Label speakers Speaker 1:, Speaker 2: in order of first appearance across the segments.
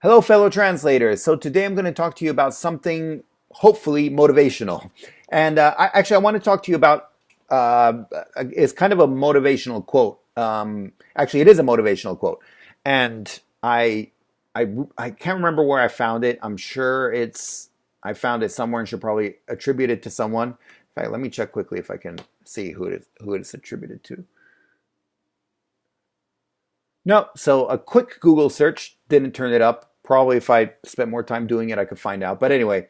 Speaker 1: Hello, fellow translators. So today I'm going to talk to you about something hopefully motivational. And I want to talk to you about it's kind of a motivational quote. Actually, it is a motivational quote, and I can't remember where I found it. I'm sure I found it somewhere and should probably attribute it to someone. In fact, let me check quickly if I can see who it's attributed to. No, so a quick Google search didn't turn it up. Probably if I spent more time doing it, I could find out. But anyway,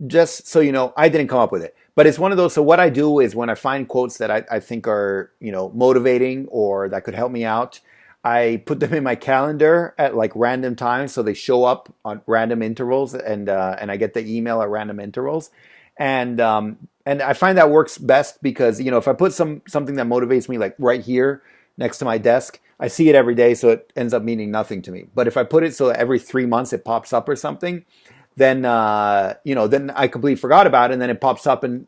Speaker 1: just so you know, I didn't come up with it. But it's one of those. So what I do is when I find quotes that I think are, motivating or that could help me out, I put them in my calendar at like random times, so they show up on random intervals, and I get the email at random intervals, and I find that works best because if I put something that motivates me like right here next to my desk, I see it every day, so it ends up meaning nothing to me. But if I put it so every 3 months it pops up or something, then then I completely forgot about it, and then it pops up, and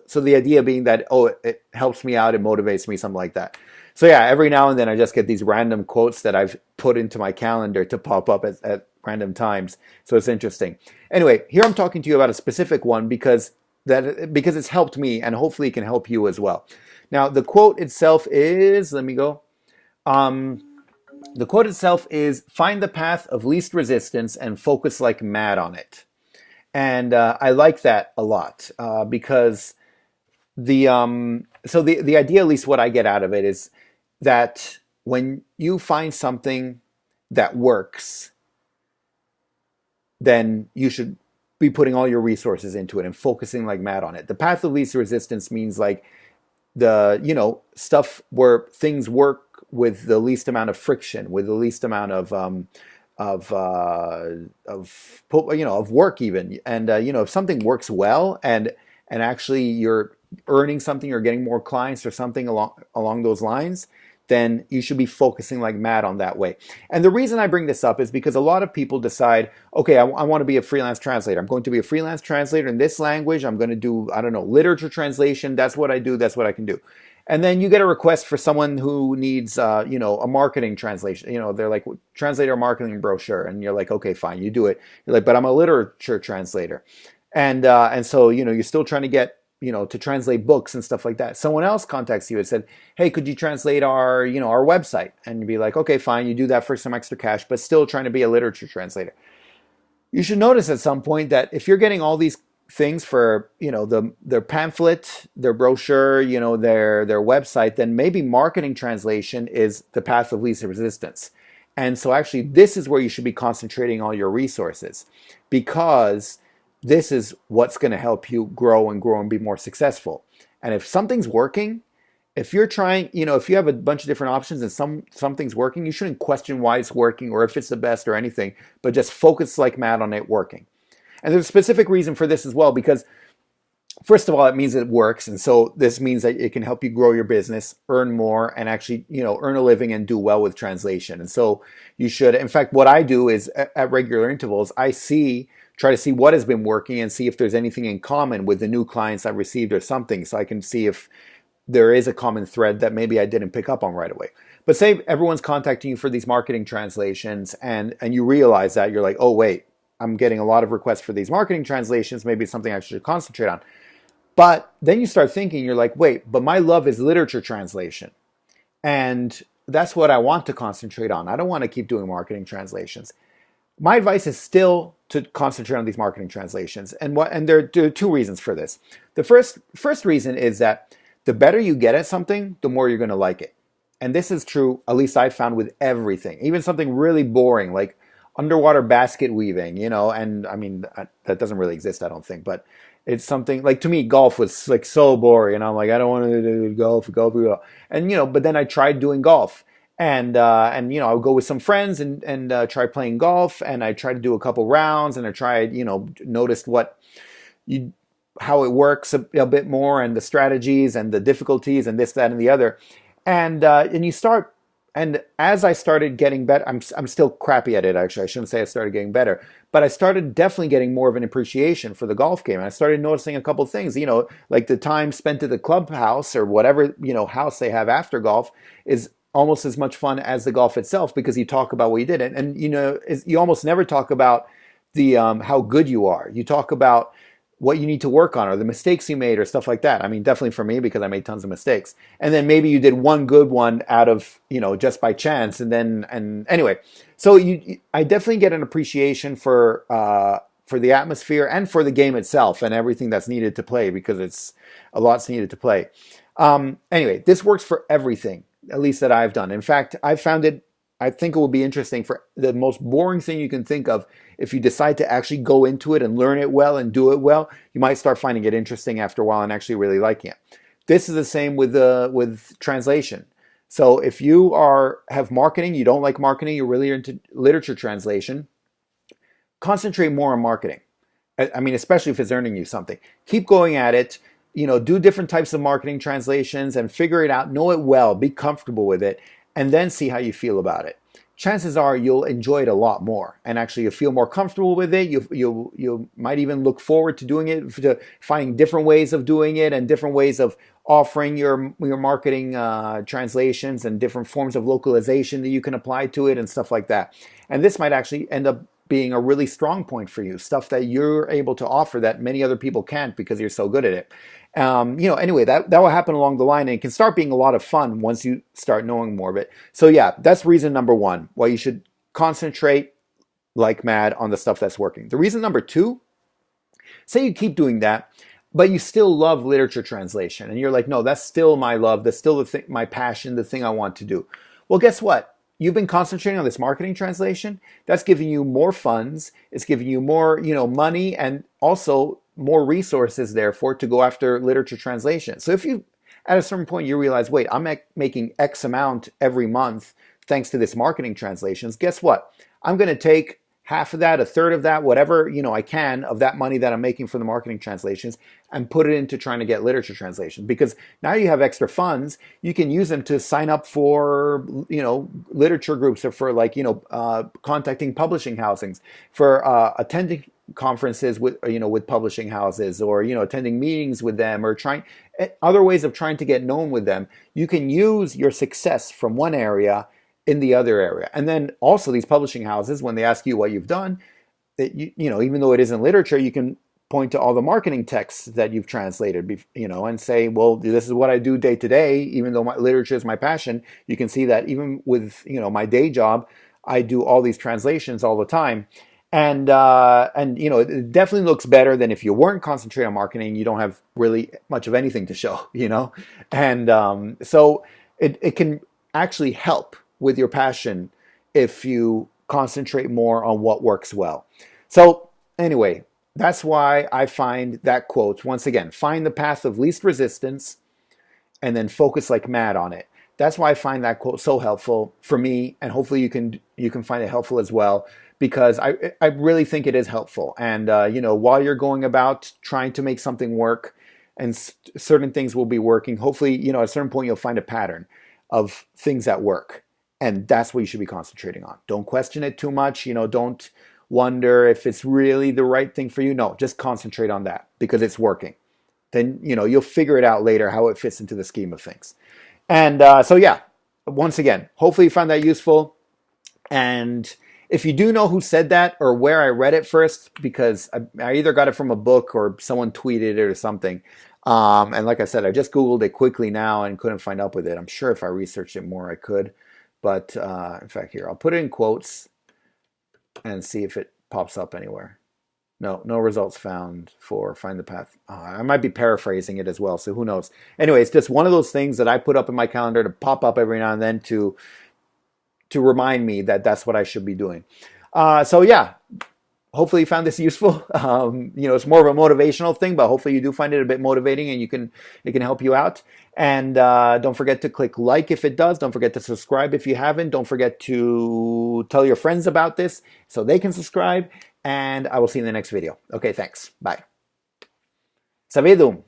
Speaker 1: so the idea being that it helps me out, it motivates me, something like that. So yeah, every now and then I just get these random quotes that I've put into my calendar to pop up at random times. So it's interesting. Anyway, here I'm talking to you about a specific one because it's helped me and hopefully it can help you as well. Now the quote itself is, let me go. Um, the quote itself is, "Find the path of least resistance and focus like mad on it." And I like that a lot because the idea, at least what I get out of it, is that when you find something that works, then you should be putting all your resources into it and focusing like mad on it. The path of least resistance means like the stuff where things work with the least amount of friction, with the least amount of of work even. And if something works well and actually you're earning something or getting more clients or something along those lines, then you should be focusing like mad on that way. And the reason I bring this up is because a lot of people decide, okay, I want to be a freelance translator. I'm going to be a freelance translator in this language. I'm going to do, I don't know, literature translation. That's what I do. That's what I can do. And then you get a request for someone who needs, a marketing translation. They're like, translator marketing brochure. And you're like, okay, fine, you do it. You're like, but I'm a literature translator. And so, you're still trying to get, to translate books and stuff like that. Someone else contacts you and said, hey, could you translate our website? And you'd be like, okay, fine, you do that for some extra cash, but still trying to be a literature translator. You should notice at some point that if you're getting all these things for, their pamphlet, their brochure, their website, then maybe marketing translation is the path of least resistance. And so actually this is where you should be concentrating all your resources, because this is what's going to help you grow and be more successful. And if something's working, if you're trying, if you have a bunch of different options and something's working, you shouldn't question why it's working or if it's the best or anything, but just focus like mad on it working. And there's a specific reason for this as well, because first of all, it means it works. And so this means that it can help you grow your business, earn more, and actually, earn a living and do well with translation. And so you should, in fact, what I do is at regular intervals, try to see what has been working and see if there's anything in common with the new clients I received or something. So I can see if there is a common thread that maybe I didn't pick up on right away. But say everyone's contacting you for these marketing translations and you realize that you're like, oh, wait, I'm getting a lot of requests for these marketing translations. Maybe it's something I should concentrate on. But then you start thinking, you're like, wait, but my love is literature translation. And that's what I want to concentrate on. I don't want to keep doing marketing translations. My advice is still to concentrate on these marketing translations. And there are two reasons for this. The first reason is that the better you get at something, the more you're going to like it. And this is true, at least I've found, with everything. Even something really boring like underwater basket weaving, and I mean, that doesn't really exist, I don't think, but it's something like, to me, golf was like so boring, and I'm like, I don't want to do golf. And but then I tried doing golf, and I would go with some friends and try playing golf, and I tried to do a couple rounds, and I tried, noticed how it works a bit more, and the strategies and the difficulties and this, that, and the other, and you start. And as I started getting better, I'm still crappy at it, actually. I shouldn't say I started getting better, but I started definitely getting more of an appreciation for the golf game. And I started noticing a couple of things, like the time spent at the clubhouse or whatever, house they have after golf is almost as much fun as the golf itself because you talk about what you did. And you almost never talk about the how good you are. You talk about what you need to work on or the mistakes you made or stuff like that. I mean, definitely for me because I made tons of mistakes. And then maybe you did one good one out of, just by chance. And anyway, so I definitely get an appreciation for the atmosphere and for the game itself and everything that's needed to play because it's a lot's needed to play. Anyway, this works for everything, at least that I've done. In fact, I think it will be interesting for the most boring thing you can think of. If you decide to actually go into it and learn it well and do it well, you might start finding it interesting after a while and actually really liking it. This is the same with translation. So if you have marketing, you don't like marketing, you're really into literature translation, concentrate more on marketing. I mean, especially if it's earning you something. Keep going at it. Do different types of marketing translations and figure it out. Know it well. Be comfortable with it. And then see how you feel about it. Chances are you'll enjoy it a lot more, and actually you'll feel more comfortable with it. You might even look forward to doing it, to finding different ways of doing it and different ways of offering your marketing translations and different forms of localization that you can apply to it and stuff like that. And this might actually end up being a really strong point for you, stuff that you're able to offer that many other people can't because you're so good at it. Anyway, that will happen along the line, and it can start being a lot of fun once you start knowing more of it. So yeah, that's reason number one, why you should concentrate like mad on the stuff that's working. The reason number two, say you keep doing that, but you still love literature translation, and you're like, no, that's still my love, that's still my passion, the thing I want to do. Well, guess what? You've been concentrating on this marketing translation. That's giving you more funds. It's giving you more, money, and also more resources, therefore, to go after literature translation. So if you, at a certain point, you realize, wait, I'm making X amount every month thanks to this marketing translations. Guess what? I'm going to take half of that, a third of that, whatever I can of that money that I'm making for the marketing translations, and put it into trying to get literature translation. Because now you have extra funds, you can use them to sign up for literature groups, or for contacting publishing housings, for attending conferences with publishing houses, or attending meetings with them, or trying other ways of trying to get known with them. You can use your success from one area in the other area. And then also these publishing houses, when they ask you what you've done, that even though it isn't literature, you can point to all the marketing texts that you've translated, and say, well, this is what I do day to day. Even though my literature is my passion, you can see that even with my day job, I do all these translations all the time. And it definitely looks better than if you weren't concentrating on marketing. You don't have really much of anything to show, and so it can actually help with your passion if you concentrate more on what works well. So anyway, that's why I find that quote, once again, find the path of least resistance and then focus like mad on it. That's why I find that quote so helpful for me, and hopefully you can find it helpful as well, because I really think it is helpful. And while you're going about trying to make something work, and certain things will be working, hopefully at a certain point you'll find a pattern of things that work. And that's what you should be concentrating on. Don't question it too much. Don't wonder if it's really the right thing for you. No, just concentrate on that because it's working. Then, you'll figure it out later how it fits into the scheme of things. And so, yeah, once again, hopefully you found that useful. And if you do know who said that or where I read it first, because I either got it from a book or someone tweeted it or something. And like I said, I just Googled it quickly now and couldn't find up with it. I'm sure if I researched it more, I could. But in fact, here, I'll put it in quotes and see if it pops up anywhere. No results found for find the path. I might be paraphrasing it as well, so who knows. Anyway, it's just one of those things that I put up in my calendar to pop up every now and then to remind me that that's what I should be doing. So yeah, hopefully you found this useful. It's more of a motivational thing, but hopefully you do find it a bit motivating and it can help you out. And don't forget to click like if it does. Don't forget to subscribe if you haven't. Don't forget to tell your friends about this so they can subscribe. And I will see you in the next video. Okay, thanks. Bye. Savedum.